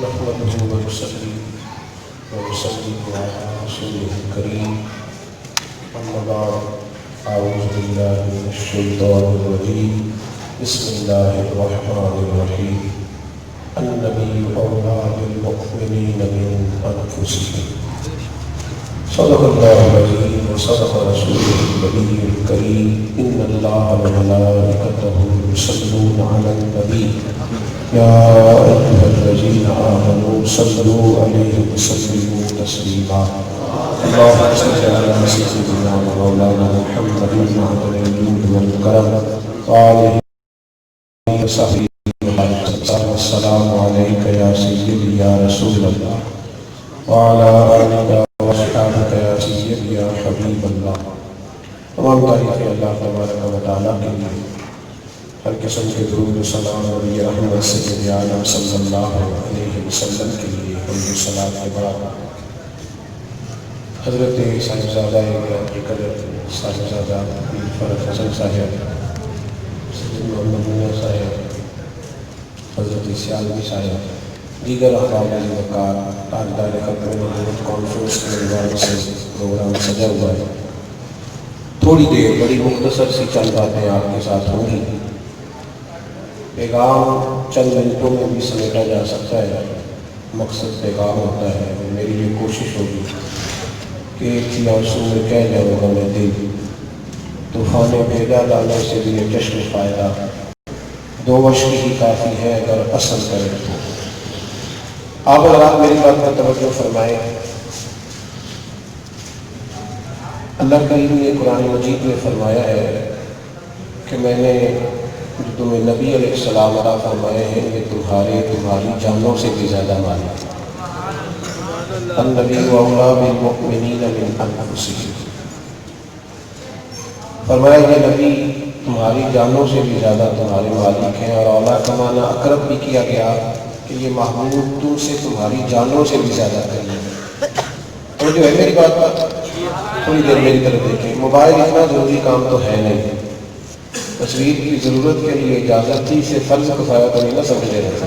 نحمده ونصلي ونسلم على رسوله الكريم أما بعد أعوذ بالله من الشيطان الرجيم بسم الله الرحمن الرحيم النبي أولى بالمؤمنين من أنفسهم صدق الله العظيم وصدق رسوله النبي الكريم إن الله وملائكته يصلون على النبي يا أيها الذين آمنوا صلوا عليه وسلموا تسليما اللهم صل على سيدنا ومولانا محمد بن عبد الجود والكرم وآله وصحبه وسلم السلام عليك يا سيدي يا رسول الله وعلى آلك وأصحابك يا سيدي يا حبيب الله تمام تعریف اللہ تبارک و تعالیٰ کے لیے، ہر قسم کے درود و سلام اور یہ رحمت سید عالم صلی اللہ علیہ وسلم کے لیے حمد و صلاۃ کے بعد حضرت صاحبزادہ حقیقت صاحبزادہ پیر فرق حسن صاحب، سید محمد میاں صاحب، حضرت سیالوی صاحب، دیگر احباب وقار تاجدار ختم نبوت کانفرنس کے عنوان سے پروگرام سجا ہوا ہے۔ تھوڑی دیر بڑی مختصر سی چند باتیں آپ کے ساتھ ہوں گی۔ پیغام چند منٹوں میں بھی سمیٹا جا سکتا ہے، مقصد پیغام ہوتا ہے۔ میری یہ کوشش ہوگی کہ ایک ہی آنسو میں کہہ جاؤں گا میں دل، طوفان بھیجا لانے سے بھی یہ جشن فائدہ، دو اشک ہی کافی ہے اگر اصل کرے تو۔ آپ حضرات میری بات پر توجہ فرمائیں۔ اللہ کریم نے قرآن مجید میں فرمایا ہے کہ میں نے جو تمہیں نبی علیہ السلام عطا فرمائے ہیں یہ تمہاری جانوں سے بھی زیادہ مانا۔ النبی اولیٰ بالمؤمنین من انفسہم، فرمایا یہ نبی تمہاری جانوں سے بھی زیادہ تمہارے مالک ہیں، اور اولیٰ کا معنی اقرب بھی کیا گیا کہ یہ محبوب تم سے تمہاری جانوں سے بھی زیادہ قریب ہے۔ تو جو ہے میری بات پر تھوڑی دیر میری طرف دیکھیں۔ موبائل اتنا ضروری کام تو ہے نہیں، تصویر کی ضرورت کے لیے اجازت تھی سے فرض کفایہ تو نہیں نہ سمجھے رہتے،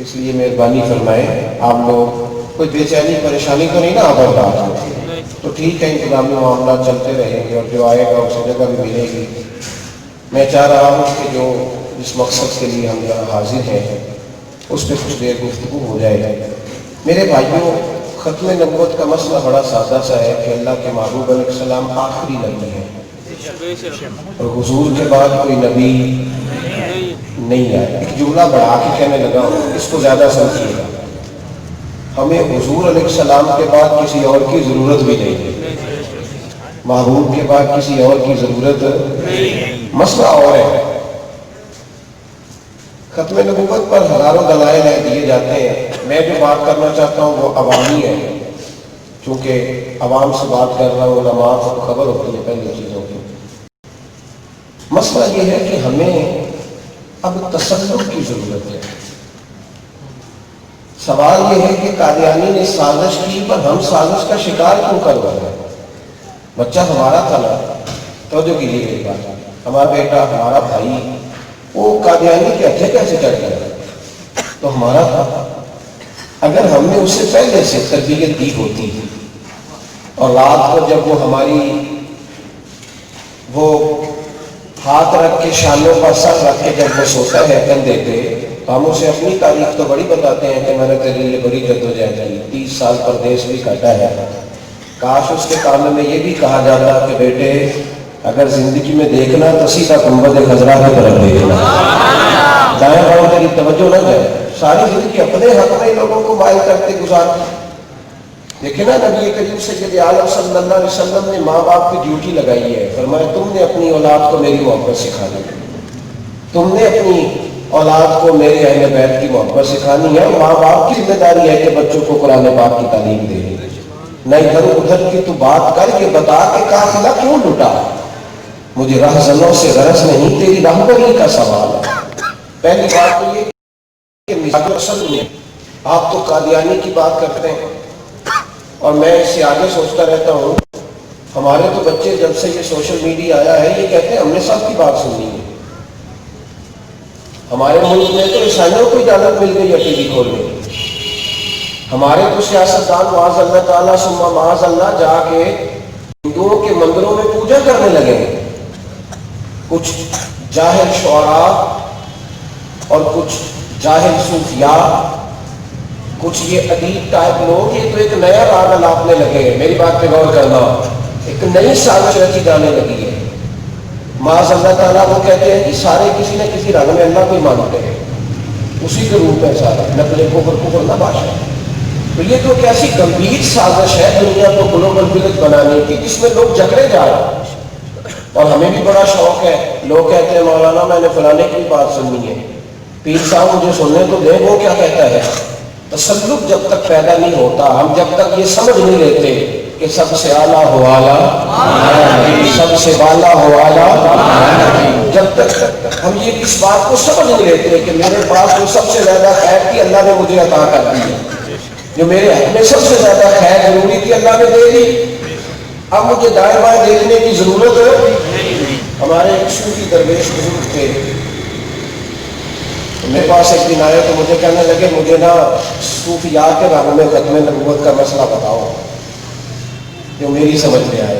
اس لیے مہربانی فرمائیں آپ لوگ کوئی بے چینی پریشانی تو نہیں نا آپ برداشت، تو ٹھیک ہے انتظامی معاملات چلتے رہیں گے اور جو آئے گا اسے جگہ بھی ملے گی۔ میں چاہ رہا ہوں کہ جو جس مقصد کے لیے ہم یہاں حاضر ہیں اس پہ کچھ دیر گفتگو ہو جائے۔ میرے بھائیوں، ختم نبوت کا مسئلہ بڑا سادہ سا ہے کہ اللہ کے محبوب علیہ السلام آخری نبی ہیں اور حضور کے بعد کوئی نبی نہیں آیا۔ ایک جملہ بڑھا کے کہنے لگا ہوں، اس کو زیادہ سمجھیے گا۔ ہمیں حضور علیہ السلام کے بعد کسی اور کی ضرورت بھی نہیں ہے، محبوب کے بعد کسی اور کی ضرورت نہیں۔ مسئلہ اور ہے، ختم نبوت پر ہزاروں دلائل دیے جاتے ہیں، میں جو بات کرنا چاہتا ہوں وہ عوامی ہے، چونکہ عوام سے بات کر رہا ہوں، علماء کو خبر ہوتی ہے پہلی چیزوں کی۔ مسئلہ یہ ہے کہ ہمیں اب تسلط کی ضرورت ہے۔ سوال یہ ہے کہ قادیانی نے سازش کی پر ہم سازش کا شکار کیوں کر رہے ہیں؟ بچہ ہمارا تھا نا، توجہ کیجیے میری بات، ہمارا بیٹا ہمارا بھائی وہ قادیانی کے ہتھے کیسے چڑھ گیا؟ تو ہمارا تھا۔ اگر ہم نے اسے پہلے سے تربیت دی ہوتی اور رات کو جب وہ ہماری وہ ہاتھ رکھ کے شانوں پر سر رکھ کے جب وہ سوتا ہے کندھے پہ، تو ہم اسے اپنی تاریخ تو بڑی بتاتے ہیں کہ میں نے تیرے لیے بڑی جدوجہد کی، 30 سال پردیس بھی کاٹا ہے۔ کاش اس کے کام میں یہ بھی کہا جاتا کہ بیٹے اگر زندگی میں دیکھنا تو سیدھا گنبد خضرا کی طرف دیکھنا، دائیں بائیں تیری توجہ نہ جائے۔ ساری زندگی اپنے حق میں لوگوں کو مائل کرتے گزارتے۔ دیکھیں نا نبی کریم سید عالم صلی اللہ علیہ وسلم نے ماں باپ کی ڈیوٹی لگائی ہے، فرمایا تم نے اپنی اولاد کو میری محبت سکھانی ہے، تم نے اپنی اولاد کو میرے اہل بیت کی محبت سکھانی ہے۔ ماں باپ کی ذمہ داری ہے کہ بچوں کو قرآن پاک کی تعلیم دے، نہ ادھر ادھر کی تو بات کر کے بتا کہ قافلہ کیوں لٹا، مجھے رہزنوں سے غرض نہیں، تیری رہبری کا سوال ہے۔ پہلی بات تو یہ کہ مزاج اصل میں آپ تو قادیانی کی بات کرتے ہیں، اور میں اس سے آگے سوچتا رہتا ہوں، ہمارے تو بچے جب سے یہ سوشل میڈیا آیا ہے یہ کہتے ہیں ہم نے سب کی بات سننی ہے۔ ہمارے ملک میں تو عیسائیوں کو اجازت مل گئی ہے ٹی وی کھولنے کی، ہمارے تو سیاستدان معاذ اللہ تعالیٰ ثم معاذ اللہ جا کے ہندوؤں کے مندروں میں پوجا کرنے لگے ہیں۔ کچھ جاہل شعراء اور کچھ جاہل صوفیاء، کچھ یہ ادیب ٹائپ لوگ، یہ تو ایک نیا راگ الاپنے لگے ہیں۔ میری بات پہ غور کرنا، ایک نئی سازش رچی جانے لگی ہے۔ معاذ اللہ تعالیٰ وہ کہتے ہیں کہ سارے کسی نہ کسی رنگ میں اللہ کو ہی مانتے ہیں، اسی کے روپ ہے سارا، نقل کفر نہ باشا۔ تو یہ تو ایک ایسی گمبھیر سازش ہے دنیا کو گلوبل ولیج بنانے کی، جس میں لوگ جکڑے جا رہے ہیں۔ اور ہمیں بھی بڑا شوق ہے، لوگ کہتے ہیں مولانا میں نے فلانے کی بات سننی ہے، پیر صاحب مجھے سننے تو دیں، وہ کیا کہتا ہے۔ تسلط جب تک پیدا نہیں ہوتا، ہم جب تک یہ سمجھ نہیں لیتے کہ سب سے اعلیٰ ہو اعلیٰ، سب سے بالا ہو اعلیٰ، جب تک ہم یہ اس بات کو سمجھ نہیں لیتے کہ میرے پاس جو سب سے زیادہ خیر کی اللہ نے مجھے عطا کر دی ہے، جو میرے حق میں سب سے زیادہ خیر ضروری تھی اللہ نے دے دی، اب مجھے دائیں بائیں دیکھنے کی ضرورت ہے۔ ہمارے ایک صوفی درویش بزرگ تھے، میرے پاس ایک دن آئے تو مجھے کہنے لگے مجھے نا صوفیات کے بارے میں ختم نبوت کا مسئلہ بتاؤ جو میری سمجھ میں آئے۔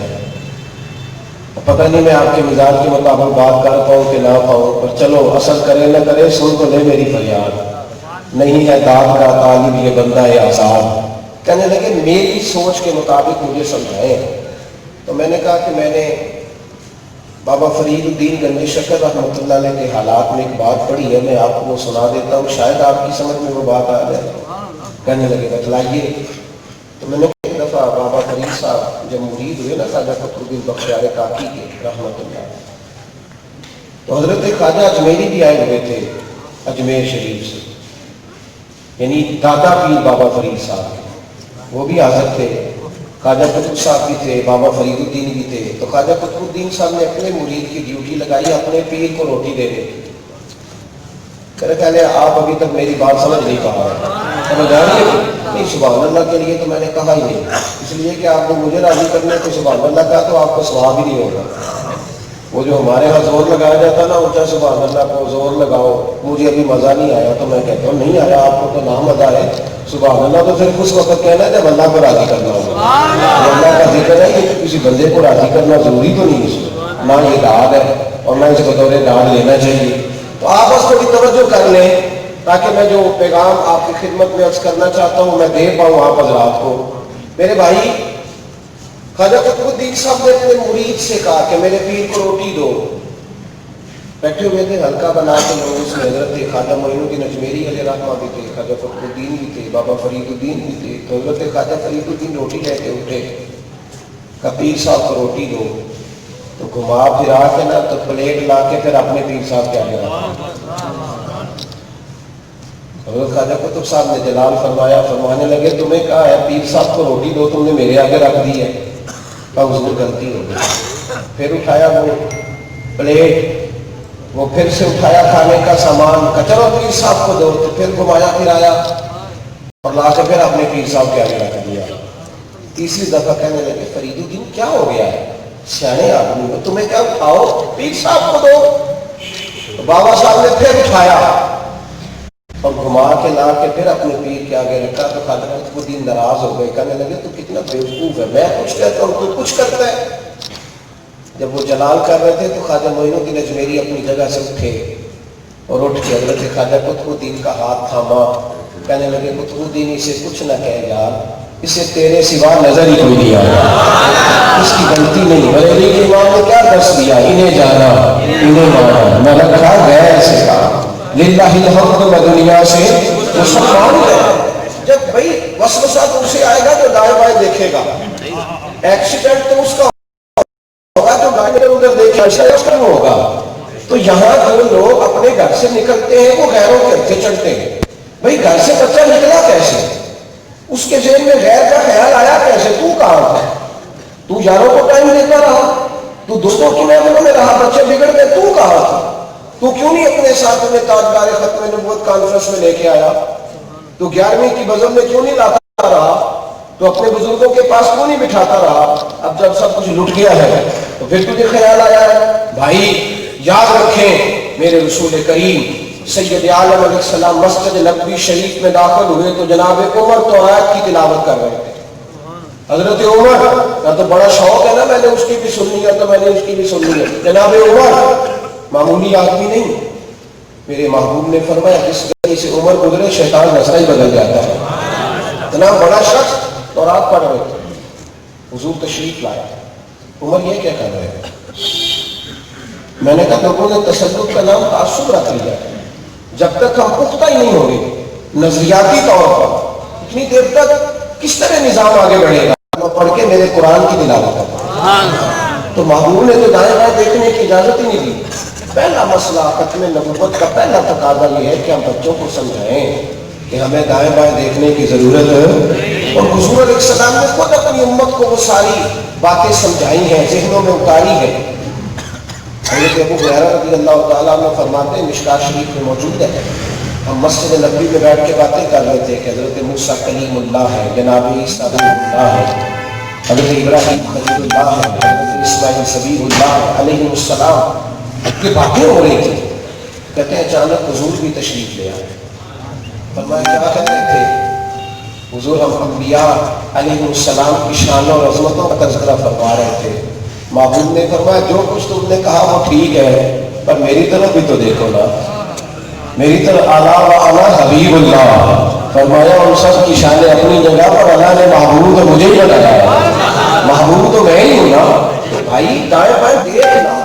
پتہ نہیں میں آپ کے مزاج کے مطابق بات کر پاؤں کہ نہ پاؤں، پر چلو اثر کرے نہ کرے، سن تو لے میری فریاد، نہیں ہے داد کا طالب یہ بندہ ہے آزاد۔ کہنے لگے میری سوچ کے مطابق مجھے سمجھائیں۔ تو میں نے کہا کہ میں نے بابا فرید الدین گنجی شکر رحمۃ اللہ علیہ کے حالات میں ایک بات پڑھی ہے، میں آپ کو وہ سنا دیتا ہوں، شاید آپ کی سمجھ میں وہ بات آ جائے۔ کہنے لگے بتلائیے۔ تو میں نے ایک دفعہ بابا فرید صاحب جب مرید ہوئے نا خواجہ فخر الدین بختیار کاکی کے رحمۃ اللہ، تو حضرت خواجہ اجمیری بھی آئے ہوئے تھے اجمیر شریف سے، یعنی دادا پیر بابا فرید صاحب، وہ بھی حاضر تھے۔ خواجہ قطب صاحب بھی تھے، بابا فرید الدین بھی تھے۔ تو خواجہ قطب الدین صاحب نے اپنے مرید کی ڈیوٹی لگائی اپنے پیر کو روٹی دینے کی۔ کہنے آپ ابھی تک میری بات سمجھ نہیں پا رہے، سمجھ آ رہی ہے؟ نہیں، سبحان اللہ کے لیے تو میں نے کہا ہی نہیں، اس لیے کہ آپ نے مجھے راضی کرنے کو سبحان اللہ کہا تو آپ کو ثواب ہی نہیں ہوگا۔ وہ جو ہمارے ہاں زور لگایا جاتا نا اونچا سبحان اللہ کو زور لگاؤ، مجھے ابھی مزہ نہیں آیا، تو میں کہتا ہوں نہیں آیا آپ کو تو نہ مزہ ہے سبحان اللہ، تو پھر اس وقت کہنا ہے جب اللہ کو راضی کرنا ہوگا۔ اللہ کا ذکر ہے کہ کسی بندے کو راضی کرنا ضروری تو نہیں، اس میں نہ یہ داد ہے اور نہ اس کو دورے داد لینا چاہیے۔ تو آپ اس کو بھی توجہ کر لیں تاکہ میں جو پیغام آپ کی خدمت میں عرض کرنا چاہتا ہوں میں دے پاؤں آپ حضرات کو۔ میرے بھائی، خواجہ قطب الدین صاحب نے اپنے مرید سے کہا کہ میرے پیر کو روٹی دو۔ بیٹھے ہوئے تھے ہلکا بنا کے لوگ، اس میں حضرت خواجہ معین الدین اجمیری علیہ رحمہ بھی تھے، خواجہ فخر الدین بھی تھے، بابا فرید الدین بھی تھے۔ تو حضرت خواجہ فرید الدین روٹی لے کے اٹھے، کہا پیر صاحب کو روٹی دو۔ تو گھما پھرا کے نا تو پلیٹ لا کے پھر اپنے پیر صاحب کے آگے رکھا۔ حضرت خواجہ قطب صاحب نے جلال فرمایا، فرمانے لگے تمہیں کہا ہے پیر صاحب کو روٹی دو، تم نے میرے آگے رکھ دی ہے۔ حضور غلطی ہو گئی۔ پھر اٹھایا وہ پلیٹ، وہ پھر سے اٹھایا کھانے کا سامان، کچرا پیر صاحب کو دو، تو پھر گھمایا پھرایا اور لا کے پھر اپنے پیر صاحب کے آگے رکھ دیا۔ تیسری دفعہ کہنے لگے فرید الدین کیا ہو گیا ہے، سیانے آدمی ہو، تمہیں کیا اٹھاؤ پیر صاحب کو دو۔ تو بابا صاحب نے پھر اٹھایا اور گھما کے لا کے پھر اپنے پیر کے آگے رکھا۔ تو خواجہ قطب الدین ناراض ہو گئے، کہنے لگے تو کتنا بیوقوف ہے، میں کچھ کہتا ہوں تو کچھ کرتا ہے۔ جب وہ جلال کر رہے تھے تو خواجہ معین الدین اجمیری اپنی جگہ سے اٹھے اور اٹھ کے حضرت خواجہ قطب الدین کا ہاتھ تھاما، کہنے لگے قطب الدین اسے کچھ نہ کہے یار، اسے تیرے سوا نظر ہی کوئی نہیں آیا، اس کی غلطی نہیں، بریلی کے امام نے کیا درس دیا، انہیں جانا انہیں مانا، نہ رکھا غیر سے کہا للہ الحمد میں دنیا سے وہ سب مان ہے۔ جب بھائی وسوسہ تو اسے آئے گا جو دائیں بائیں دیکھے گا، ایکسیڈنٹ تو اس کا ہوگا جو دائیں ادھر دیکھے، ایسا ہوگا۔ تو یہاں جو لوگ اپنے گھر سے نکلتے ہیں وہ غیروں کے ہتھے چڑھتے ہیں۔ بھائی گھر سے بچہ نکلا کیسے، اس کے ذہن میں غیر کا خیال آیا کیسے، تو کہاں تھا، تو یاروں کو ٹائم دیتا رہا، تو دوستوں کی محفلوں میں رہا، بچے بگڑ گئے، تو کہاں تھا، تو کیوں نہیں اپنے ساتھ میں تاجدار ختم نبوت کانفرنس میں لے کے آیا، تو 11ویں کی بزم میں کیوں نہیں لاتا رہا، تو اپنے بزرگوں کے پاس کیوں نہیں بٹھاتا رہا۔ اب جب سب کچھ لٹ گیا ہے تو پھر تجھے خیال آیا ہے۔ بھائی یاد رکھیں میرے رسول کریم سید عالم علیہ السلام مسجد نبوی شریف میں داخل ہوئے تو جناب عمر توراۃ کی تلاوت کر رہے تھے. حضرت عمر کا تو بڑا شوق ہے نا، میں نے اس کی بھی سننی ہے تو میں نے اس کی بھی سننی ہے. جناب عمر معمولی آدمی نہیں. میرے محبوب نے فرمایا جس گلی سے عمر گزرے شیطان راستہ ہی بدل جاتا ہے. اتنا بڑا شخص توراۃ پڑھ رہے تھے. حضور تشریف لائے. عمر یہ کیا کر رہے ہیں؟ میں نے کہا لوگوں نے تسلط کا نام تعصب رکھ لیا. جب تک ہم پختہ ہی نہیں ہوں گے نظریاتی طور پر اتنی دیر تک کس طرح نظام آگے بڑھے گا؟ میں پڑھ کے میرے قرآن کی تلاوت کرتا. تو محبوب نے تو دائیں بائیں دیکھنے کی اجازت ہی نہیں دی. پہلا مسئلہ ختم نبوت کا پہلا تقاضا یہ ہے کہ ہم بچوں کو سمجھائیں کہ ہمیں دائیں بائیں دیکھنے کی ضرورت ہے. اور حضور علیہ السلام نے خود اپنی امت کو وہ ساری باتیں سمجھائی ہیں، ذہنوں میں اتاری ہیں. حضرت ابو ہریرہ رضی اللہ تعالیٰ عنہ فرماتے ہیں، مشکاۃ شریف میں موجود ہے، ہم مسجد نبوی میں بیٹھ کے باتیں کر رہے تھے کہ حضرت موسیٰ کلیم اللہ ہے، جناب عیسیٰ روح اللہ ہے، حضرت ابراہیم خلیل اللہ ہے، حضرت اسماعیل صبیح اللہ علیہ السلام. یہ باتیں ہو رہی تھی. کہتے ہیں اچانک حضور بھی تشریف لے آئے. فرمایا کیا کہہ رہے تھے؟ حضور ہم انبیاء علیہ السلام کی شان اور عظمتوں کا تذکرہ فرما رہے تھے. محبوب نے فرمایا جو کچھ تم نے کہا وہ ٹھیک ہے، پر میری طرف بھی تو دیکھو نا، میری طرف اعلیٰ و اعلیٰ حبیب اللہ. فرمایا ان سب کی شانیں اپنی جگہ پر، اللہ نے محبوب تو مجھے ہی بتایا، محبوب تو میں ہی ہوں نا. تو بھائی دائیں بائیں دیکھنا.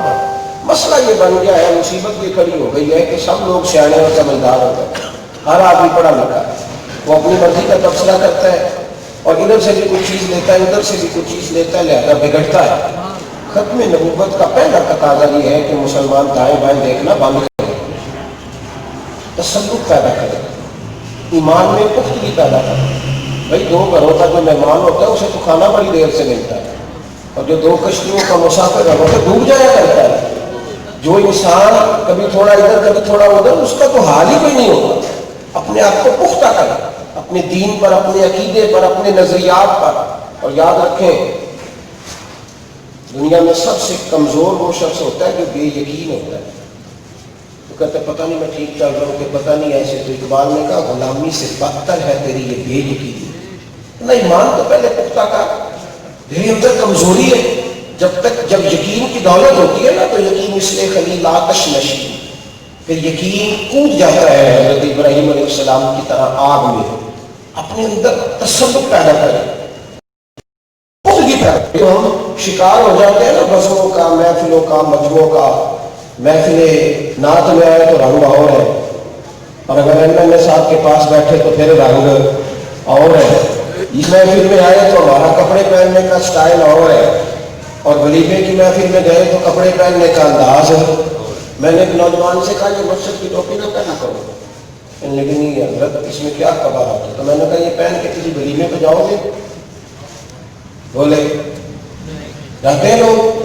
مسئلہ یہ بن گیا ہے، مصیبت یہ کھڑی ہو گئی ہے کہ سب لوگ سیانے اور سمجھدار ہوتے ہیں. ہر آدمی پڑھا لکھا ہے، وہ اپنی مرضی کا تبصرہ کرتا ہے اور ادھر سے بھی کچھ چیز لیتا ہے ادھر سے بھی کچھ چیز لیتا ہے، لہذا بگڑتا ہے. ختم نبوت کا پہلا تقاضا یہ ہے کہ مسلمان دائیں بائیں دیکھنا بند کرے، تسلط پیدا کرے، ایمان میں پختگی پیدا کرے. بھائی دو گھروں کا جو مہمان ہوتا ہے اسے تو کھانا بڑی دیر سے ملتا ہے، اور جو دو کشتیوں کا مسافر ہے وہ تو ڈوب جایا کرتا ہے. جو انسان کبھی تھوڑا ادھر کبھی تھوڑا ادھر، اس کا تو حال ہی کوئی نہیں ہوتا. اپنے آپ کو پختہ کرے، اپنے دین پر، اپنے عقیدے پر، اپنے نظریات پر. اور یاد رکھیں دنیا میں سب سے کمزور وہ شخص ہوتا ہے جو بے یقین ہوتا ہے. تو کہتے ہیں پتہ نہیں میں ٹھیک چل رہا ہوں کہ پتہ نہیں ایسے. تو اقبال نے کہا غلامی سے بدتر ہے تیری یہ بے یقینی. نہیں، ایمان تو پہلے پختہ کر. میرے اندر کمزوری ہے. جب یقین کی دولت ہوتی ہے نا تو یقین اس لیے خلیل آتش نشی، پھر یقین کود جاتا ہے حضرت ابراہیم علیہ السلام کی طرح آگ میں. اپنے اندر تسلط پیدا کرے. تو ہم شکار ہو جاتے ہیں نا بسوں کا، محفلوں کا، مجموعوں کا. محفل نعت میں آئے تو رنگ اور ہے، اور اگر ایم صاحب کے پاس بیٹھے تو پھر رنگ اور ہے. اس محفل میں آئے تو ہمارا کپڑے پہننے کا سٹائل اور ہے، اور ولیمے کی محفل میں گئے تو کپڑے پہننے کا انداز ہے. میں نے ایک نوجوان سے کہا یہ مسجد کی ٹوپی نہ پہنا کرو. لیکن نہیں حضرت اس میں کیا قباحت ہے؟ تو میں نے کہا یہ پہن کے کسی ولیمے پہ جاؤ گے؟ بولے جاتے ہیں لوگ.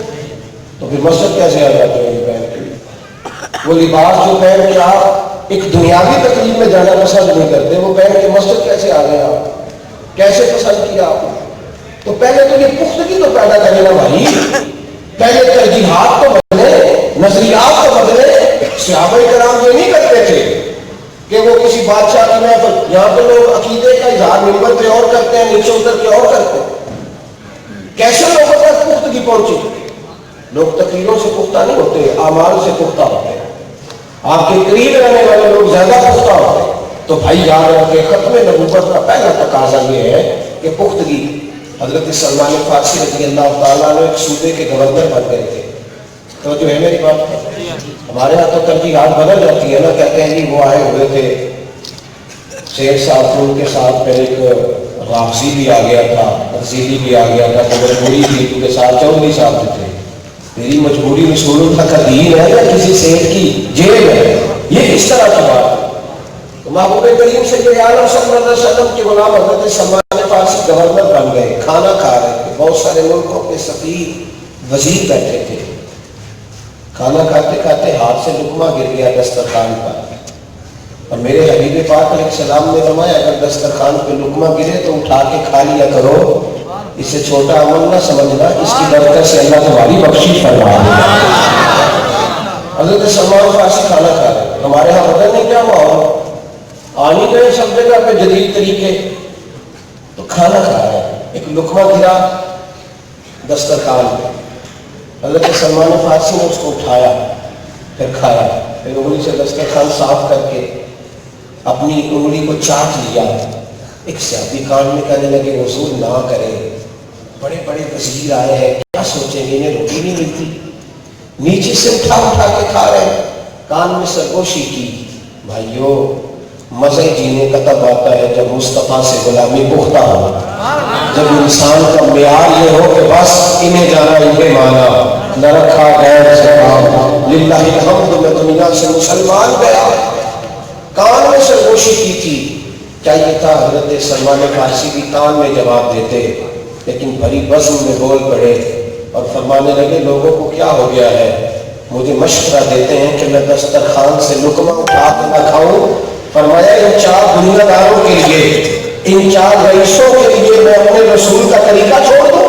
تو پھر مسجد کیسے آ جاتے ہیں یہ پہن کے؟ وہ لباس جو پہن کے آپ ایک دنیاوی تقریب میں جانا پسند نہیں کرتے، وہ پہن کے مسجد کیسے آ گئے؟ آپ کیسے پسند کیا آپ نے؟ تو پہلے تو یہ پختگی تو پیدا کرے نا بھائی. پہلے ترجیحات تو بدلے، نظریات تو بدلے. صحابہ کرام یہ نہیں کرتے تھے کہ وہ کسی بادشاہ کی محفل، یہاں پہ لوگ عقیدے کا اظہار منبر پہ اور کرتے ہیں، نیچے اتر کے اور کرتے ہیں. کیسے لوگوں تک پختگی پہنچی؟ لوگ تقریروں سے پختہ نہیں ہوتے، اعمال سے پختہ ہوتے ہیں. آپ کے قریب رہنے والے لوگ زیادہ پختہ ہوتے ہیں. تو بھائی یاد رکھیں ختم نبوت کا پہلا تقاضا یہ ہے کہ پختگی. حضرت سلمان فارسی رضی اللہ تعالیٰ نے ایک صوبے کے گورنر بن گئے تھے. تو جو ہے میری بات، ہمارے یہاں تو ترجیحات بدل جاتی ہے نا. کہتے ہیں جی وہ آئے ہوئے تھے شیر صاحب، ان کے ساتھ پھر ایک غافسی بھی آ گیا تھا، تفصیلی بھی آ گیا تھا. تو مجبوری تھی کیونکہ ساتھ چودھری صاحب جو تھے. میری مجبوری رسول اللہ کا دین ہے یا کسی سیٹ کی جیل ہے؟ یہ کس طرح کی بات ہے؟ تو محبوب کریم سید عالم صلی اللہ علیہ وسلم کے غلام حضرت سلمان فارسی گورنر بن گئے. کھانا کھا رہے تھے، بہت سارے ملکوں کے سفیر وزیر بیٹھے تھے. کھانا کھاتے کھاتے ہاتھ سے لقمہ گر گیا دسترخوان پر، اور میرے حبیب پاک علیہ السلام نے فرمایا اگر دسترخوان پہ لقمہ گرے تو اٹھا کے کھا لیا کرو، اسے چھوٹا عمل نہ سمجھنا، اس کی برکت سے اللہ تمہاری بخشش فرما دے گا. حضرت سلمان فارسی کھانا کھا رہے ہیں، ہمارے یہاں پتہ نہیں کیا ہوا، آ نہیں گئے سب جگہ پہ جدید طریقے، تو کھانا کھا رہے ہیں، ایک لقمہ گرا دسترخوان پہ، حضرت سلمان فارسی نے اس کو اٹھایا، پھر کھایا، پھر انگلی سے دسترخوان صاف کر کے اپنی انگلی کو چاٹ لیا۔ ایک صحابی کان میں کہنے لگے حضور نہ کرے، بڑے بڑے وزیر آئے ہیں، کیا سوچیں گے، انہیں روٹی نہیں ملتی، نیچے سے اٹھا اٹھا کے کھا رہے ہیں۔ کان میں سرگوشی کی۔ بھائیو، مزہ جینے کا تب آتا ہے جب مصطفیٰ سے غلامی پختہ ہو، جب انسان کا معیار یہ ہو کہ بس انہیں جانا انہیں مانا، نہ رکھا غیر سے کام، للہ الحمد میں دنیا سے مسلمان گیا۔ کان میں سرگوشی کی تھی، چاہیے تھا حضرت سلمان فارسی بھی کان میں جواب دیتے، لیکن بھری بزم میں بول پڑے اور فرمانے لگے لوگوں کو کیا ہو گیا ہے، مجھے مشورہ دیتے ہیں کہ میں دسترخوان سے لقمہ اٹھا کے نہ کھاؤں۔ فرمایا ان 4 دنیا داروں کے لیے، ان 4 رئیسوں کے لیے میں اپنے رسول کا طریقہ چھوڑ دوں،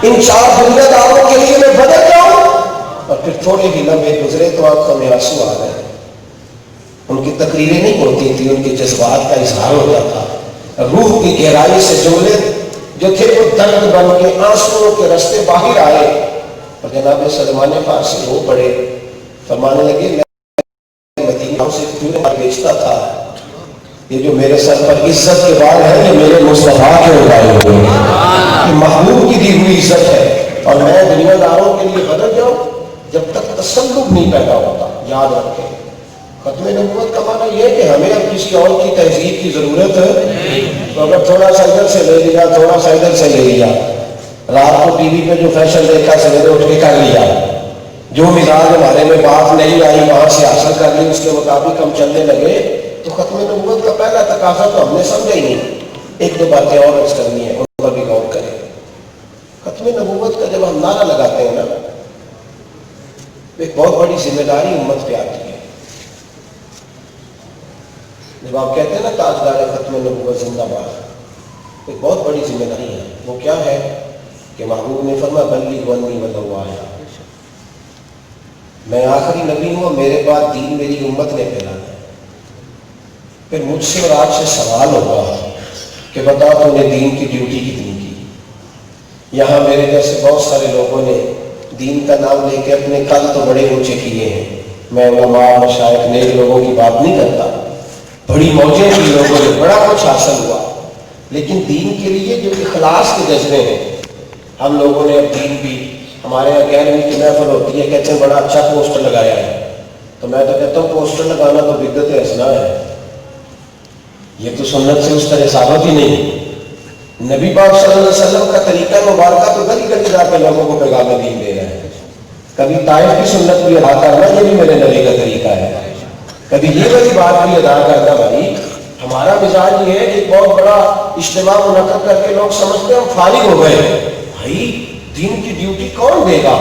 ان 4 دنیا داروں کے لیے میں بدل جاؤں؟ اور پھر تھوڑے ہی لمحے گزرے تو آنکھوں میں آنسو آ گئے۔ ان کی تقریریں نہیں ہوتی تھی، ان کے جذبات کا اظہار ہوتا تھا، روح کی گہرائی سے جملے جو تھے وہ درد بن کے آنسوؤں کے رستے باہر آئے، اور جناب سلمان فارسی ہو پڑے، فرمانے لگے میں مدینہ سے کیوں بیچتا تھا، یہ جو میرے سر پر عزت کے بال ہیں یہ میرے مصطفیٰ کے اگائے ہوئے ہیں، یہ محبوب کی دی ہوئی عزت ہے، اور میں دنیا داروں کے لیے بدل جاؤں؟ جب تک تسلط نہیں پیدا ہوتا، یاد رکھیں ختم نبوت کا معنی یہ ہے کہ ہمیں اب کسی اور کی تہذیب کی ضرورت ہے، تو اگر تھوڑا سا ادھر سے لے لیا، تھوڑا سا ادھر سے لے لیا، رات کو ٹی وی پہ جو فیشن دیکھا سویرے اٹھ کے کر لیا، جو مزاج ہمارے میں بات نہیں آئی وہاں سے حاصل کر لی، اس کے مطابق ہم چلنے لگے، تو ختم نبوت کا پہلا تقاضا تو ہم نے سمجھا ہی نہیں۔ ایک دو باتیں اور عرض کرنی ہے، ان پر بھی غور کریں۔ ختم نبوت کا جب ہم نعرہ لگاتے ہیں نا، ایک بہت بڑی ذمہ داری امت پہ آتی ہے۔ جب آپ کہتے ہیں نا تاجدار ختم نبوت زندہ باد، ایک بہت بڑی ذمہ داری ہے، وہ کیا ہے کہ محبوب نے فرمایا بلغ عنی ولو آیا، میں آخری نبی ہوں، میرے بعد دین میری امت نے پھیلانا ہے۔ پھر مجھ سے اور آپ سے سوال ہوگا کہ بتا تو نے دین کی ڈیوٹی کتنی کی؟ یہاں میرے جیسے بہت سارے لوگوں نے دین کا نام لے کے اپنے قد تو بڑے اونچے کیے ہیں، میں علماء مشائخ نیک لوگوں کی بات نہیں کرتا، بڑی موجیں کی لوگوں نے، بڑا کچھ حاصل ہوا، لیکن دین کے لیے جو اخلاص کے جذبے ہیں، ہم لوگوں نے اب دین بھی، ہمارے یہاں 11ویں کی محفل ہوتی ہے، کہتے ہیں بڑا اچھا پوسٹر لگایا ہے، تو میں تو کہتا ہوں پوسٹر لگانا تو بدعت حسنہ ہے، یہ تو سنت سے اس طرح ثابت ہی نہیں۔ نبی پاک صلی اللہ علیہ وسلم کا طریقہ مبارکہ تو گلی گلی جا کے لوگوں کو پیغام دین دے رہا ہے، کبھی طائف کی سنت بھی ادا کرنا یہ بھی میرے نبی کا طریقہ ہے، کبھی یہ والی بات بھی ادا کرنا۔ بھائی ہمارا مزاج یہ ہے کہ بہت بڑا اجتماع منعقد کر کے لوگ سمجھتے ہیں ہم فارغ ہو گئے، بھائی دین کی ڈیوٹی کون دے گا؟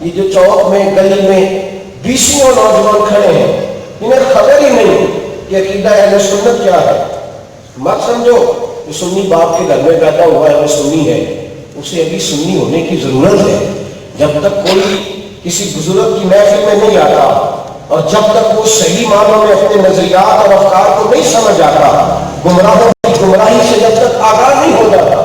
یہ جو چوک میں گلی میں 20 نوجوان کھڑے ہیں، انہیں خبر ہی نہیں کہ عقیدہ اہل سنت کیا ہے۔ مت سمجھو کہ سنی باپ کے گھر میں پیدا ہوا ہے وہ سنی ہے، اسے ابھی سنی ہونے کی ضرورت ہے۔ جب تک کوئی کسی بزرگ کی محفل میں نہیں آتا اور جب تک وہ صحیح معنوں میں اپنے نظریات اور افکار کو نہیں سمجھ آتا، گمراہوں کی گمراہی سے جب تک آگاہ نہیں ہو جاتا،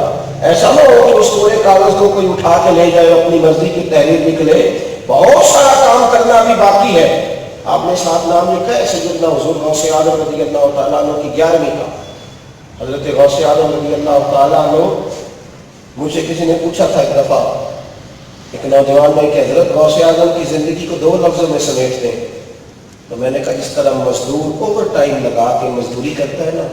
ایسا نہ ہو کہ اس پورے کاغذ کو کوئی اٹھا کے لے جائے، اپنی مرضی کی تحریر نکلے۔ بہت سارا کام کرنا ابھی باقی ہے۔ آپ نے ساتھ نام لکھا ہے سیدنا حضور غوث اعظم رضی اللہ تعالیٰ عنہ کی 11ویں کا۔ حضرت غوث اعظم رضی اللہ تعالیٰ عنہ، مجھے کسی نے پوچھا تھا ایک دفعہ، ایک نوجوان نے کہ حضرت غوث اعظم کی زندگی کو 2 لفظوں میں سمیٹ دیں، تو میں نے کہا جس طرح مزدور اوور ٹائم لگا کے مزدوری کرتا ہے نا،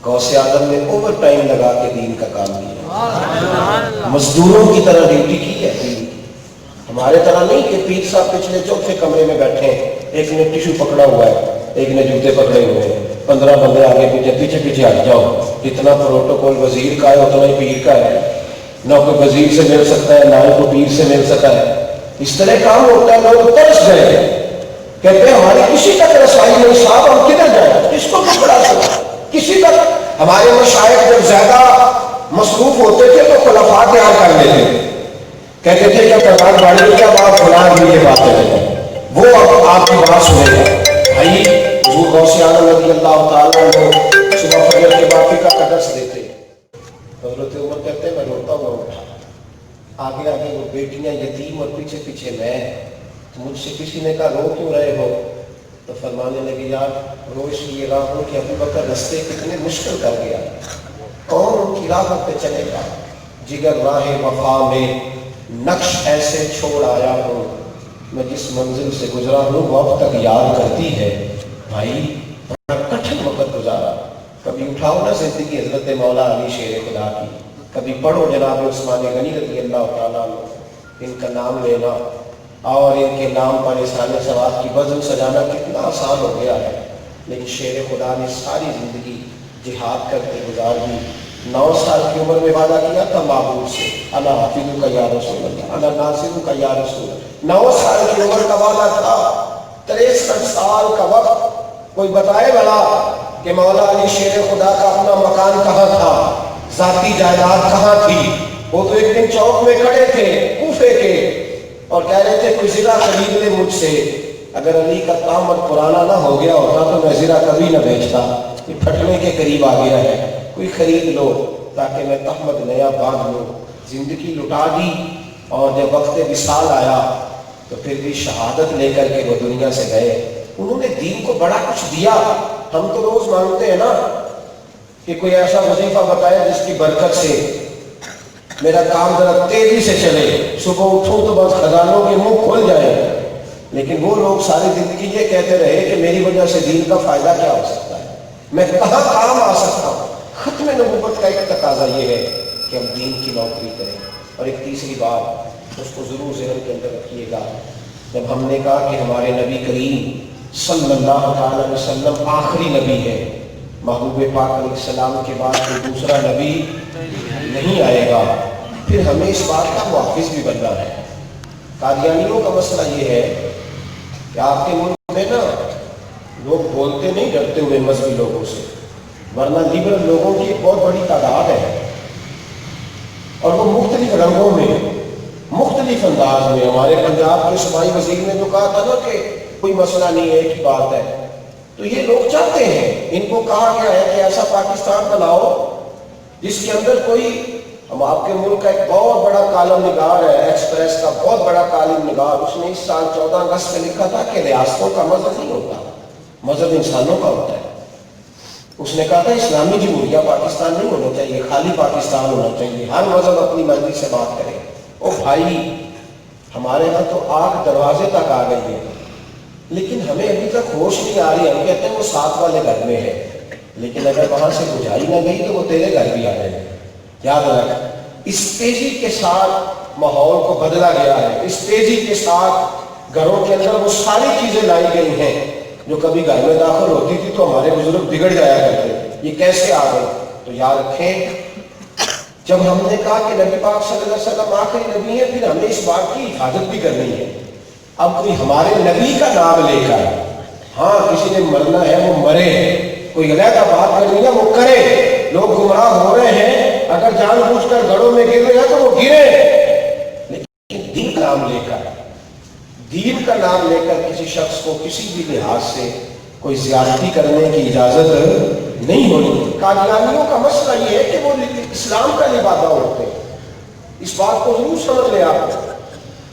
غوث اعظم نے اوور ٹائم لگا کے دین کا کام کیا، مزدوروں کی طرح ڈیوٹی کی ہے دین کی۔ ہمارے طرح نہیں کہ پیر صاحب پچھلے چوتھے کمرے میں بیٹھے ہیں، ایک نے ٹیشو پکڑا ہوا ہے، ایک نے جوتے پکڑے ہوئے ہیں، 15 بندے آگے پیچھے پیچھے پیچھے ہٹ جاؤ، جتنا پروٹوکول وزیر کا ہے اتنا ہی پیر کا ہے، نہ کوئی وزیر سے مل سکتا ہے نہ ہی کوئی پیر سے مل سکتا ہے۔ اس طرح کام ہوتا ہے، لوگ ترس گئے، کہتے ہیں ہماری کسی تک رسائی نہیں، صاحب ہم کدھر جائیں، کس کو پکڑا سکتا کسی تک۔ ہمارے مشائخ جب زیادہ مصروف ہوتے تھے تو خلفاء تیار کر لیتے، کہتے تھے کہ پردان باڑی میں کیا بات فلاں بھی یہ بات ہے، وہ اب آپ کی بات سنے گا۔ بھائی حضور غوث اعظم رضی اللہ تعالیٰ عنہ صبح فجر کے بعد فقہ کا درس دیتے ہیں۔ حضرت عمر کہتے ہیں میں روتا ہوا اٹھا، آگے آگے وہ بیٹیاں یتیم اور پیچھے پیچھے میں، تو مجھ سے کسی نے کہا رو کیوں رہے ہو؟ تو فرمانے لگے یار رو اس لیے رہا ہوں کہ ابو بکر رستے کتنے مشکل کر گیا، کون ان کی راہ پہ چلے گا؟ جگر راہ وفا میں نقش ایسے چھوڑ آیا ہوں، میں جس منزل سے گزرا ہوں وہ اب تک یاد کرتی ہے۔ بھائی بڑا کٹھن وقت گزارا، کبھی اٹھاؤ نا زندگی حضرت مولا علی شیر خدا کی، کبھی پڑھو جناب عثمان غنی رضی اللہ تعالیٰ عنہ، ان کا نام لینا اور ان کے نام پر نثار ثواب کی بزم سجانا کتنا آسان ہو گیا ہے، لیکن شیر خدا نے ساری زندگی جہاد کر کے گزار دی۔ 9 سال کی عمر میں وعدہ کیا تھا معبود سے، انا حافظ کا یا رسول اللہ، انا ناصر کا یا رسول اللہ۔ 9 سال کی عمر کا وعدہ تھا، 63 سال کا وقت۔ کوئی بتائے بھلا کہ مولا علی شیر خدا کا اپنا مکان کہاں تھا، ذاتی جائیداد کہاں تھی؟ وہ تو ایک دن چوک میں کھڑے تھے کوفے کے اور کہہ رہے تھے کوئی زرہ خرید لے مجھ سے، اگر علی کا طامت پرانا نہ ہو گیا ہوتا تو میں زرہ کبھی نہ بیچتا، یہ پھٹنے کے قریب آ گیا ہے، کوئی خرید لو تاکہ میں تہمت نیا باندھ لوں۔ زندگی لٹا دی اور جب وقت وصال آیا تو پھر بھی شہادت لے کر کے وہ دنیا سے گئے۔ انہوں نے دین کو بڑا کچھ دیا۔ ہم تو روز مانگتے ہیں نا کہ کوئی ایسا وظیفہ بتائے جس کی برکت سے میرا کام ذرا تیزی سے چلے، صبح اٹھوں تو بس خزانوں کے منہ کھل جائے، لیکن وہ لوگ ساری زندگی یہ کہتے رہے کہ میری وجہ سے دین کا فائدہ کیا ہو سکتا ہے، میں کہاں کام آ سکتا ہوں۔ ختم نبوت کا ایک تقاضا یہ ہے کہ ہم دین کی نوکری کریں۔ اور ایک تیسری بات اس کو ضرور ذہن کے اندر رکھیے گا، جب ہم نے کہا کہ ہمارے نبی کریم صلی اللہ علیہ وسلم آخری نبی ہے، محبوب پاک علیہ السلام کے بعد کوئی دوسرا نبی نہیں آئے گا، پھر ہمیں اس بات کا محافظ بھی بننا ہے۔ قادیانیوں کا مسئلہ یہ ہے کہ آپ کے ملک میں نا لوگ بولتے نہیں ڈرتے ہوئے مذہبی لوگوں سے، ورنہ لیبرل لوگوں کی ایک بہت بڑی تعداد ہے اور وہ مختلف رنگوں میں مختلف انداز میں۔ ہمارے پنجاب کے صوبائی وزیر نے جو کہا تھا نا کہ کوئی مسئلہ نہیں ہے، ایک ہی بات ہے، تو یہ لوگ چاہتے ہیں، ان کو کہا گیا ہے کہ ایسا پاکستان بناؤ جس کے اندر کوئی، ہم آپ کے ملک کا ایک بہت بڑا کالم نگار ہے، ایکسپریس کا بہت بڑا کالم نگار، اس نے اس سال 14 اگست میں لکھا تھا کہ ریاستوں کا مذہب نہیں ہوتا، مذہب انسانوں کا ہوتا ہے۔ اس نے کہا تھا اسلامی جمہوریہ پاکستان نہیں ہونا چاہیے، خالی پاکستان ہونا چاہیے، ہر مذہب اپنی مرضی سے بات کرے۔ او بھائی ہمارے ہاں تو آگ دروازے تک آ گئی ہے، لیکن ہمیں ابھی تک ہوش نہیں آ رہی۔ ہم کہتے ہیں وہ ساتھ والے گھر میں ہے، لیکن اگر وہاں سے بجھائی نہ گئی تو وہ تیرے گھر بھی آ جائے گی۔ یاد رکھ، اس تیزی کے ساتھ ماحول کو بدلا گیا ہے، اس تیزی کے ساتھ گھروں کے اندر وہ ساری چیزیں لائی گئی ہیں جو کبھی گھر میں داخل ہوتی تھی تو ہمارے بزرگ بگڑ جایا کرتے، یہ کیسے آ گئی؟ تو یاد رکھیں، جب ہم نے کہا کہ نبی پاک صلی اللہ علیہ وسلم آخری نبی ہے، پھر ہمیں اس بات کی حفاظت بھی کرنی ہے۔ اب کوئی ہمارے نبی کا نام لے کر، ہاں کسی نے مرنا ہے وہ مرے، کوئی علیحدہ بات کرنی ہے وہ کرے، لوگ گمراہ ہو رہے ہیں، اگر جان بوجھ کر گڑوں میں گر رہے ہیں تو وہ گرے، لیکن دین کا نام لے کر، دین کا نام لے کر کسی شخص کو کسی بھی لحاظ سے کوئی زیادتی کرنے کی اجازت نہیں ہونی۔ قادیانیوں کا مسئلہ یہ ہے کہ وہ اسلام کا لبادہ ہوتے ہیں، اس بات کو ضرور سمجھ لیں آپ۔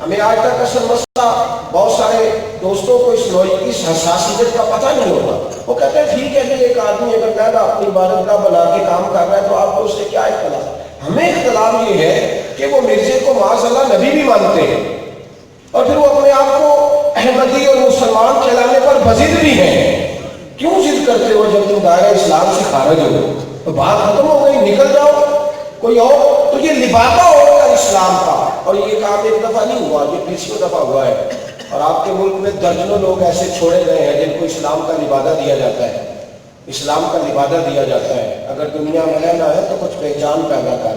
ہمیں آج تک اصل مسئلہ بہت سارے دوستوں کو اس حساسیت کا پتہ نہیں ہوتا، وہ کہتے ہیں ٹھیک ہے کہ ایک آدمی اگر پہلا اپنی عبادت گاہ بنا کے کام کر رہا ہے تو آپ کو اس سے کیا اختلاف؟ ہمیں اختلاف یہ ہے کہ وہ مرزے کو معاذ اللہ نبی بھی مانتے ہیں اور پھر وہ اپنے آپ کو احمدی اور مسلمان کہلانے پر بضد بھی ہیں۔ کیوں ضد کرتے ہو جب تم دائرہ اسلام سے خارج ہو؟ تو بات ختم ہو گئی، نکل جاؤ کوئی اور۔ تو یہ لبادہ ہوگا اسلام کا، اور یہ کام ایک دفعہ نہیں ہوا، یہ 20 دفعہ ہوا ہے، اور آپ کے ملک میں درجنوں لوگ ایسے چھوڑے گئے ہیں جن کو اسلام کا لبادہ دیا جاتا ہے، اسلام کا لبادہ دیا جاتا ہے۔ اگر دنیا میں رہنا ہے تو کچھ پہچان پیدا کر،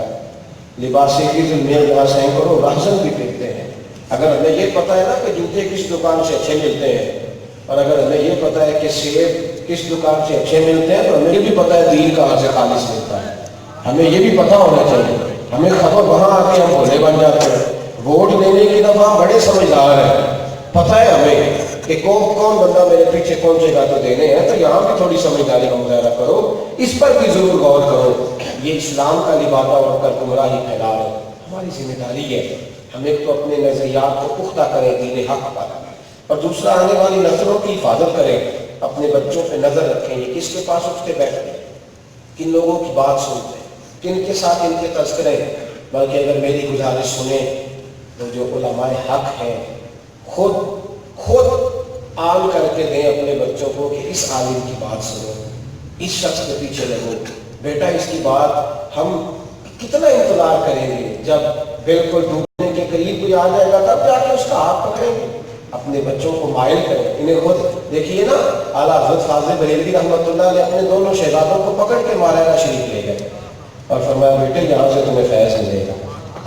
لباس کی ذمہ جہاں سینکڑوں راہزن بھی پھرتے ہیں۔ اگر ہمیں یہ پتہ ہے نا کہ جوتے کس دکان سے اچھے ملتے ہیں، اور اگر ہمیں یہ پتہ ہے کہ سیب کس دکان سے اچھے ملتے ہیں، تو ہمیں یہ بھی پتہ ہے دین کہاں سے خالص ملتا ہے، ہمیں یہ بھی پتہ ہونا چاہیے۔ ہمیں خبر وہاں آ کے ہم بھولے بن جاتے ہیں۔ ووٹ دینے کی دفعہ بڑے سمجھدار ہیں، پتہ ہے ہمیں کہ کون بندہ میرے پیچھے پہنچے گا تو دینے ہیں، تو یہاں بھی تھوڑی سمجھداری کا مظاہرہ کرو، اس پر بھی ضرور غور کرو۔ یہ اسلام کا لبادہ اڑ کر گمراہی پھیلا رہے، ہماری ذمہ داری ہے ہم ایک تو اپنے نظریات کو پختہ کریں دین حق پر، اور دوسرا آنے والی نسلوں کی حفاظت کریں، اپنے بچوں پہ نظر رکھیں، یہ کس کے پاس اٹھتے بیٹھتے، کن لوگوں کی بات سنتے، کن کے ساتھ ان کے تذکرے۔ بلکہ اگر میری گزارش سنیں تو جو علماء حق ہیں خود عام کر کے دیں اپنے بچوں کو کہ اس عالم کی بات سنو، اس شخص کے پیچھے لگو، بیٹا اس کی بات ہم کتنا انتظار کریں گے، جب بالکل ڈوبنے کے قریب کوئی آ جائے گا تب جا کے اس کا ہاتھ پکڑیں گے۔ اپنے بچوں کو مائل کریں، انہیں خود دیکھیے نا، اعلیٰ حضرت فاضل بریلوی رحمۃ اللہ علیہ اپنے دونوں شہزادوں کو پکڑ کے مارینا شریف لے گئے اور فرمایا بیٹے یہاں سے تمہیں فیض ملے گا۔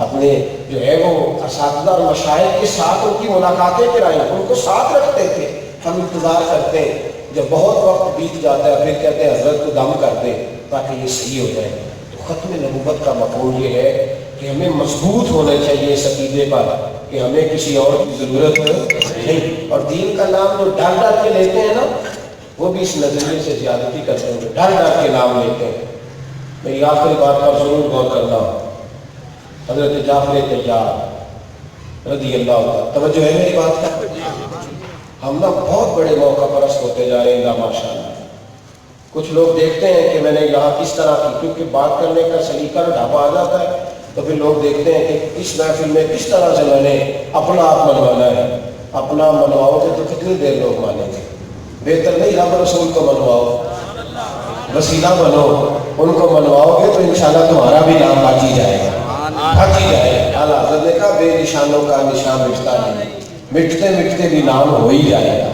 اپنے جو ہے وہ اساتذہ اور مشائخ کے ساتھ ان کی ملاقاتیں کرائیں، ان کو ساتھ رکھتے تھے۔ ہم انتظار کرتے ہیں جب بہت وقت بیت جاتا ہے پھر کہتے ہیں حضرت کو دم کر دیں تاکہ یہ صحیح ہو جائے۔ تو ختم نبوت کا مفہوم یہ ہے کہ ہمیں مضبوط ہونا چاہیے اس عقیدے پر کہ ہمیں کسی اور کی ضرورت نہیں، اور دین کا نام جو ڈر ڈر کے لیتے ہیں نا وہ بھی اس نظریے سے زیادتی کرتے ہیں، ڈر ڈر کے نام لیتے ہیں۔ میری آخری بات پر ضرور غور کرنا، حضرت جعفر طیار رضی اللہ عنہ، توجہ ہے میری بات کا؟ ہم نا بہت بڑے موقع پرست ہوتے جا رہے ہیں ماشاءاللہ۔ کچھ لوگ دیکھتے ہیں کہ میں نے یہاں کس طرح کی، کیونکہ بات کرنے کا سلیقہ ڈھابا آ جاتا ہے تو پھر لوگ دیکھتے ہیں کہ اس محفل میں کس طرح سے میں نے اپنا آپ منوانا ہے۔ اپنا منواؤ گے تو کتنی دیر لوگ مانیں گے؟ بہتر نہیں رب رسول کو منواؤ، وسیلہ بنو، ان کو منواؤ گے تو انشاءاللہ تمہارا بھی نام بچ جائے گا، بچ ہی جائے گا۔ اعلیٰ حضرت نے کہا بے نشانوں کا نشان مٹتا نہیں، مٹتے مٹتے بھی نام ہو ہی جائے گا۔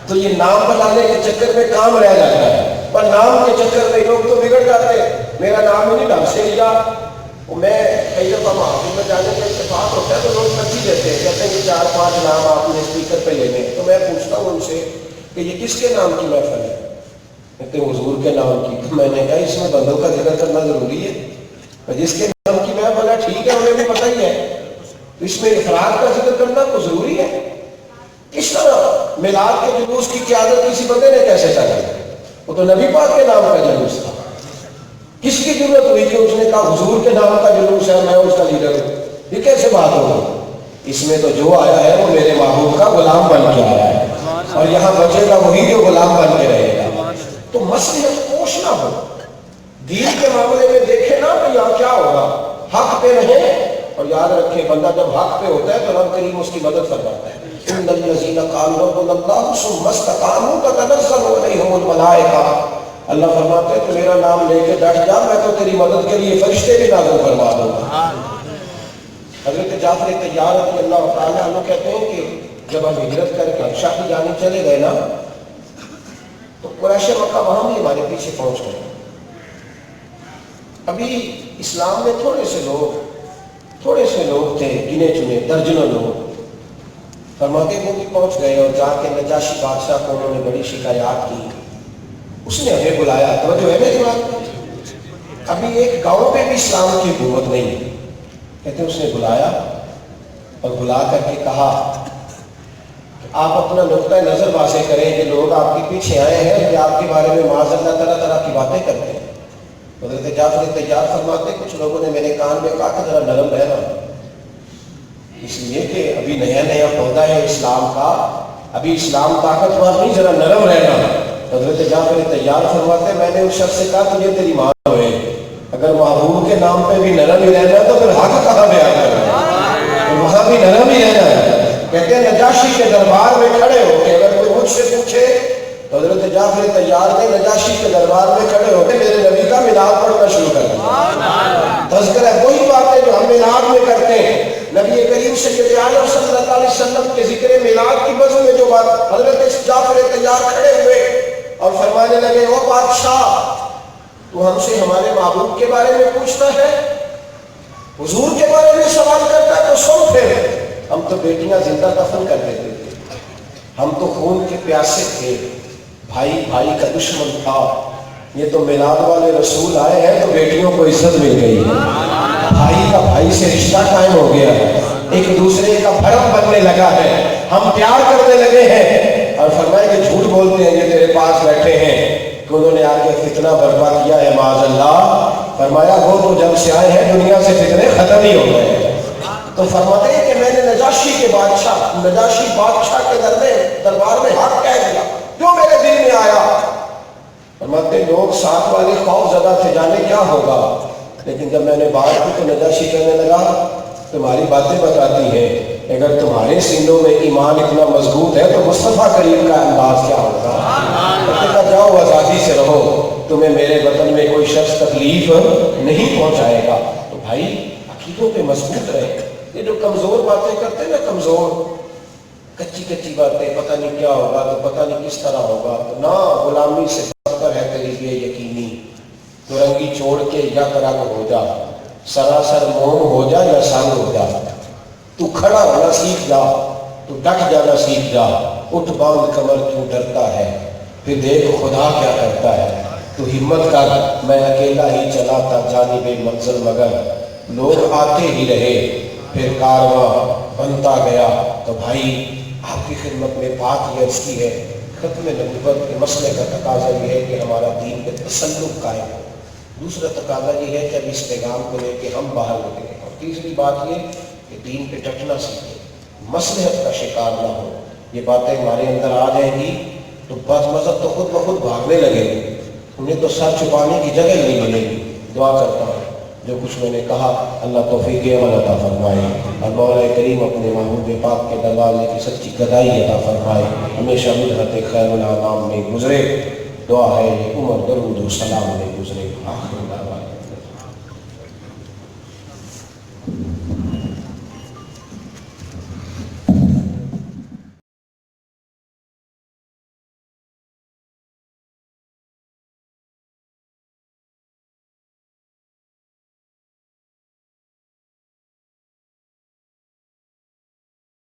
تو یہ نام بنانے کے چکر میں کام رہ جاتا ہے، پر نام کے چکر میں لوگ تو بگڑ جاتے ہیں۔ میرا نام ہی نہیں ڈھنگ سے لیا، میں کئی دفعہ محفل میں جانے کا اتفاق ہوتا ہے تو لوگ ترجیح دیتے ہیں، کہتے ہیں کہ 4-5 نام آپ نے اسپیکر پہ لینے، تو میں پوچھتا ہوں ان سے کہ یہ کس کے نام کی محفل ہے؟ کہتے ہیں حضور کے نام کی۔ تو میں نے کہا اس میں بندوں کا ذکر کرنا ضروری ہے؟ جس کے نام کی محفل ہے ٹھیک ہے، ہمیں بھی پتہ ہی ہے، اس میں افراد کا ذکر کرنا تو ضروری ہے۔ کس طرح میلاد کے جلوس کی قیادت کسی بندے نے کیسے کری؟ وہ تو نبی پاک کے نام کا جلوس تھا، کس کی ضرورت ہوئی کہ اس نے کہا حضور کے نام کا جلوس ہے میں اس کا لیڈر ہوں؟ یہ کیسے بات ہوگی؟ اس میں تو جو آیا ہے وہ میرے محبوب کا غلام بن کے آیا ہے، اور یہاں بچے گا وہی جو غلام بن کے رہے گا۔ تو مصلحت کوش نہ ہو، دین کے معاملے میں دیکھیں نا کہ یہاں کیا ہوگا، حق پہ رہیں، اور یاد رکھیں بندہ جب حق پہ ہوتا ہے تو رب کریم اس کی مدد فرماتا ہے۔ ان الذین قالوا ربنا اللہ ثم استقاموا تتنزل علیہم الملائکہ، اللہ فرماتے ہیں تو میرا نام لے کے ڈٹ جا، میں تو تیری مدد کے لیے فرشتے بھی نازل فرما دوں گا۔ حضرت جعفر طیار رضی اللہ تعالیٰ عنہ کہتے ہیں کہ جب ہم ہجرت کر کے حبشہ کی جانب چلے گئے نا تو قریش مکہ وہاں بھی ہمارے پیچھے پہنچ گئے۔ ابھی اسلام میں تھوڑے سے لوگ تھے، گنے چنے درجنوں لوگ، فرماتے وہ بھی پہنچ گئے اور جا کے نجاشی بادشاہ کو انہوں نے بڑی شکایات کی، اس نے ہمیں بلایا۔ توجہ ہے میری بات؟ ابھی ایک گاؤں پہ بھی اسلام کی حکومت نہیں ہے، کہتے اس نے بلایا اور بلا کر کے کہا کہ آپ اپنا نقطۂ نظر واضح کریں کہ لوگ آپ کے پیچھے آئے ہیں کہ آپ کے بارے میں معاذ اللہ طرح طرح کی باتیں کرتے ہیں۔ حضرت جعفر طیار فرماتے کچھ لوگوں نے میرے کان میں کہا کہ ذرا نرم رہنا، اس لیے کہ ابھی نیا نیا پودا ہے اسلام کا، ابھی اسلام طاقتور نہیں، ذرا نرم رہنا۔ حضرت جعفر طیار فرماتے میں نے اس شخص سے کہا تجھے تیری ماں ہوئے، اگر محبوب کے نام پہ بھی نرم ہی رہنا تو پھر حق کہاں پہ آ گیا؟ وہاں بھی نرم ہی رہنا ہے۔ کہتے ہیں نجاشی کے دربار میں کھڑے ہو کے اگر کوئی مجھ سے پوچھے تو حضرت جعفر طیار نے نجاشی کے دربار میں کھڑے ہو کے میرے نبی کا میلاد پڑھنا شروع کر دیا۔ تذکرہ وہی باتیں جو ہم میلاد میں کرتے ہیں، نبی کریم سید عالم صلی اللہ علیہ وسلم کے ذکر میلاد کی بزم میں جو بات، حضرت جعفر طیار کھڑے ہوئے اور فرمانے لگے او بادشاہ تو ہم سے ہمارے محبوب کے بارے میں پوچھتا ہے، حضور کے بارے میں سوال کرتا ہے تو سن پھر ہم تو بیٹیاں زندہ دفن کر دیتے تھے، ہم تو خون کے پیاسے تھے، بھائی بھائی کا دشمن تھا، یہ تو میلاد والے رسول آئے ہیں تو بیٹیوں کو عزت مل گئی ہے، بھائی کا بھائی سے رشتہ قائم ہو گیا ہے، ایک دوسرے کا بھرم بننے لگا ہے، ہم پیار کرنے لگے ہیں۔ اور فرمایا کہ جھوٹ بولتے ہیں یہ تیرے پاس بیٹھے ہیں کہ انہوں نے آ کے فتنہ برپا کیا ہے معاذ اللہ. فرمایا وہ تو جب سے آئے ہیں دنیا سے فتنے ختم ہی ہو گئے ہیں. تو فرماتے ہیں کہ میں نے نجاشی بادشاہ کے دربار میں حق کہہ دیا جو میرے دل میں آیا. فرماتے لوگ ساتھ والے خوف زدہ تھے جانے کیا ہوگا، لیکن جب میں نے بات کی تو نجاشی کہنے لگا تمہاری باتیں بتاتی ہیں اگر تمہارے سینوں میں ایمان اتنا مضبوط ہے تو مصطفیٰ کریم کا انداز کیا ہوگا. کہا جاؤ آزادی سے رہو، تمہیں میرے وطن میں کوئی شخص تکلیف نہیں پہنچائے گا. تو بھائی عقیدوں پہ مضبوط رہے. یہ جو کمزور باتیں کرتے ہیں نا، کمزور کچی باتیں، پتہ نہیں کیا ہوگا تو پتہ نہیں کس طرح ہوگا، تو نہ غلامی سے بدتر ہے قریب یقینی. تو رنگی چھوڑ کے یا رنگ ہو جا، سراسر موم ہو جا یا سنگ ہو جا. تو کھڑا ہونا سیکھ جا، تو ڈٹ جانا سیکھ جا. اٹھ باندھ کمر کیوں ڈرتا ہے، پھر دیکھ خدا کیا کرتا ہے. تو ہمت کر، میں اکیلا ہی چلا تھا جانب منزل مگر لوگ آتے ہی رہے پھر کارواں بنتا گیا. تو بھائی آپ کی خدمت میں بات یہ اس کی ہے، ختم نبوت کے مسئلے کا تقاضا یہ ہے کہ ہمارا دین پہ تسلط قائم ہو. دوسرا تقاضا یہ ہے کہ اب اس پیغام کو لے کے ہم باہر نکلیں. اور تیسری بات یہ کہ دین پہ ڈٹنا سیکھیں، مصلحت کا شکار نہ ہو. یہ باتیں ہمارے اندر آ جائیں گی تو بس مذہب تو خود بخود بھاگنے لگے گی، انہیں تو سر چھپانے کی جگہ نہیں ملے گی. دعا کرتا ہوں جو کچھ میں نے کہا اللہ توفیق عمل عطا فرمائے، اور مولا کریم اپنے محبوب پاک کے دروازے کی سچی گدائی عطا فرمائے. ہمیشہ مدحت خیر الانام میں گزرے. دعا ہے عمر درود و سلام میں گزرے. آخر دعوانا